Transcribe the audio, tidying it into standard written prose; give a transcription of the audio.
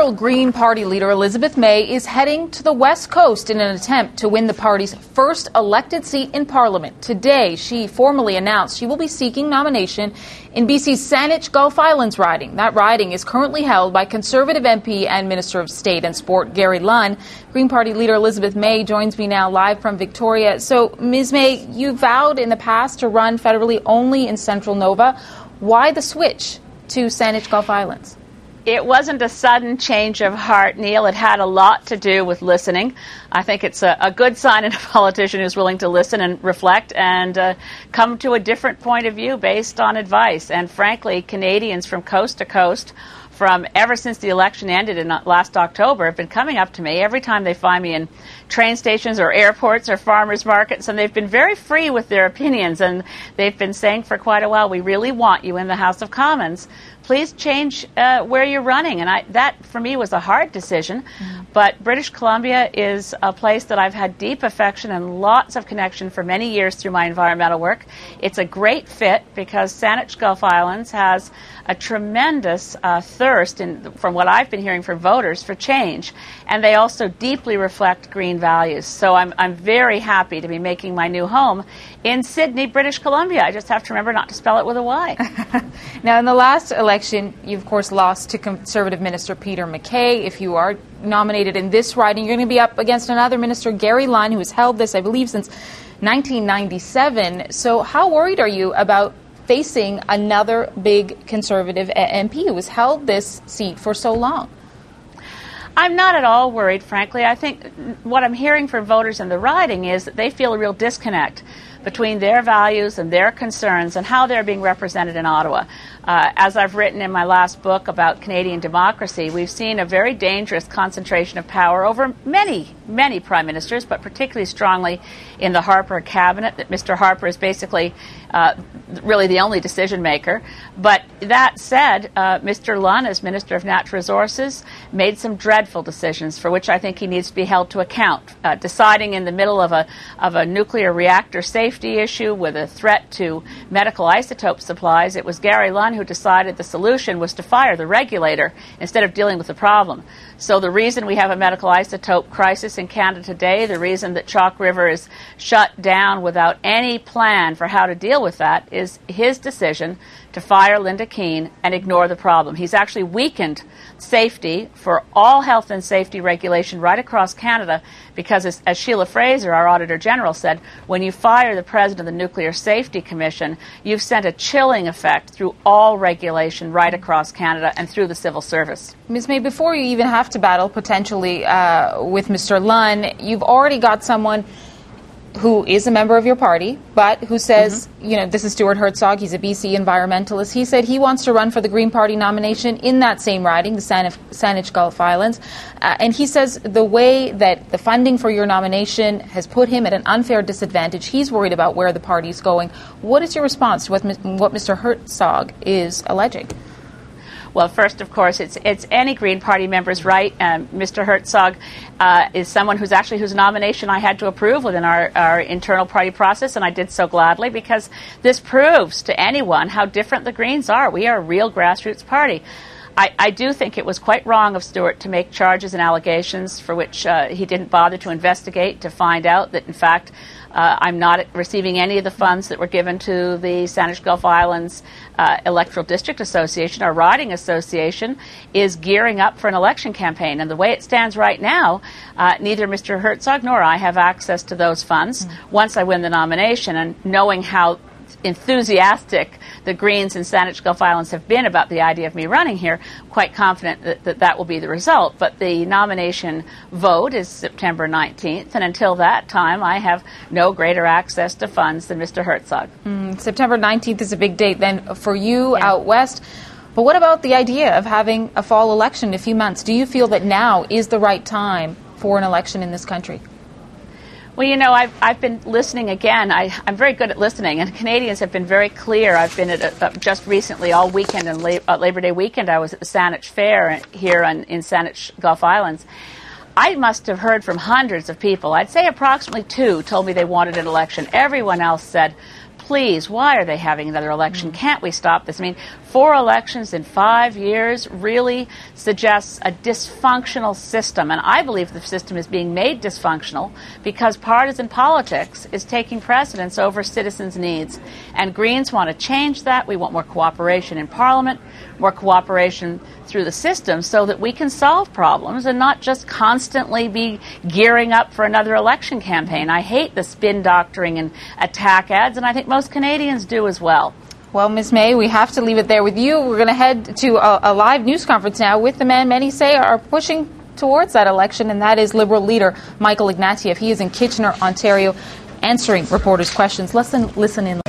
Liberal Green Party leader Elizabeth May is heading to the West Coast in an attempt to win the party's first elected seat in Parliament. Today, she formally announced she will be seeking nomination in BC's Saanich-Gulf Islands riding. That riding is currently held by Conservative MP and Minister of State and Sport Gary Lunn. Green Party leader Elizabeth May joins me now live from Victoria. So, Ms. May, you vowed in the past to run federally only in Central Nova. Why the switch to Saanich-Gulf Islands? It wasn't a sudden change of heart, Neil. It had a lot to do with listening. I think it's a good sign in a politician who's willing to listen and reflect and come to a different point of view based on advice. And frankly, Canadians from coast to coast, from ever since the election ended in last October, have been coming up to me every time they find me in train stations or airports or farmers markets, and they've been very free with their opinions, and they've been saying for quite a while, we really want you in the House of Commons. Please change where you're running. And that, for me, was a hard decision. But British Columbia is a place that I've had deep affection and lots of connection for many years through my environmental work. It's a great fit because Saanich-Gulf Islands has a tremendous thirst, from what I've been hearing from voters, for change. And they also deeply reflect green values. So I'm very happy to be making my new home in Sydney, British Columbia. I just have to remember not to spell it with a Y. Now, in the last election, you, of course, lost to Conservative Minister Peter MacKay. If you are nominated in this riding, you're going to be up against another minister, Gary Lunn, who has held this, I believe, since 1997. So how worried are you about facing another big Conservative MP who has held this seat for so long? I'm not at all worried, frankly. I think what I'm hearing from voters in the riding is that they feel a real disconnect between their values and their concerns and how they're being represented in Ottawa. As I've written in my last book about Canadian democracy, we've seen a very dangerous concentration of power over many, many prime ministers, but particularly strongly in the Harper cabinet, that Mr. Harper is basically really the only decision maker. But that said, Mr. Lunn, as Minister of Natural Resources, made some dreadful decisions for which I think he needs to be held to account. Deciding in the middle of a nuclear reactor safety issue with a threat to medical isotope supplies, it was Gary Lunn who decided the solution was to fire the regulator instead of dealing with the problem. So the reason we have a medical isotope crisis in Canada today, the reason that Chalk River is shut down without any plan for how to deal with that, is his decision to fire Linda Keane and ignore the problem. He's actually weakened safety for all health and safety regulation right across Canada because, as Sheila Fraser, our Auditor General, said, when you fire the President of the Nuclear Safety Commission, you've sent a chilling effect through all regulation right across Canada and through the civil service. Ms. May, before you even have to battle potentially with Mr. Lunn, you've already got someone who is a member of your party, but who says, you know, this is Stuart Hertzog, he's a BC environmentalist. He said he wants to run for the Green Party nomination in that same riding, the Saanich-Gulf Islands. And he says the way that the funding for your nomination has put him at an unfair disadvantage, he's worried about where the party's going. What is your response to what Mr. Hertzog is alleging? Well, first, of course, it's any Green Party member's right. Mr. Hertzog is someone whose nomination I had to approve within our internal party process, and I did so gladly because this proves to anyone how different the Greens are. We are a real grassroots party. I do think it was quite wrong of Stuart to make charges and allegations for which he didn't bother to investigate, to find out that, in fact, I'm not receiving any of the funds that were given to the Saanich-Gulf Islands Electoral District Association. Our riding association is gearing up for an election campaign. And the way it stands right now, neither Mr. Hertzog nor I have access to those funds once I win the nomination. And knowing how enthusiastic the Greens and Saanich-Gulf Islands have been about the idea of me running here, quite confident that will be the result. But the nomination vote is September 19th, and until that time, I have no greater access to funds than Mr. Hertzog. September 19th is a big date then for you out west. But what about the idea of having a fall election in a few months? Do you feel that now is the right time for an election in this country? Well, you know, I've been listening again. I'm very good at listening, and Canadians have been very clear. I've been at just recently all weekend and Labor Day weekend. I was at the Saanich Fair here in Saanich-Gulf Islands. I must have heard from hundreds of people. I'd say approximately 2 told me they wanted an election. Everyone else said, please, why are they having another election? Can't we stop this? I mean, 4 elections in 5 years really suggests a dysfunctional system, and I believe the system is being made dysfunctional because partisan politics is taking precedence over citizens' needs. And Greens want to change that. We want more cooperation in Parliament, more cooperation through the system so that we can solve problems and not just constantly be gearing up for another election campaign. I hate the spin doctoring and attack ads, and I think most Canadians do as well. Well, Ms. May, we have to leave it there with you. We're going to head to a live news conference now with the man many say are pushing towards that election, and that is Liberal leader Michael Ignatieff. He is in Kitchener, Ontario, answering reporters' questions. Listen in.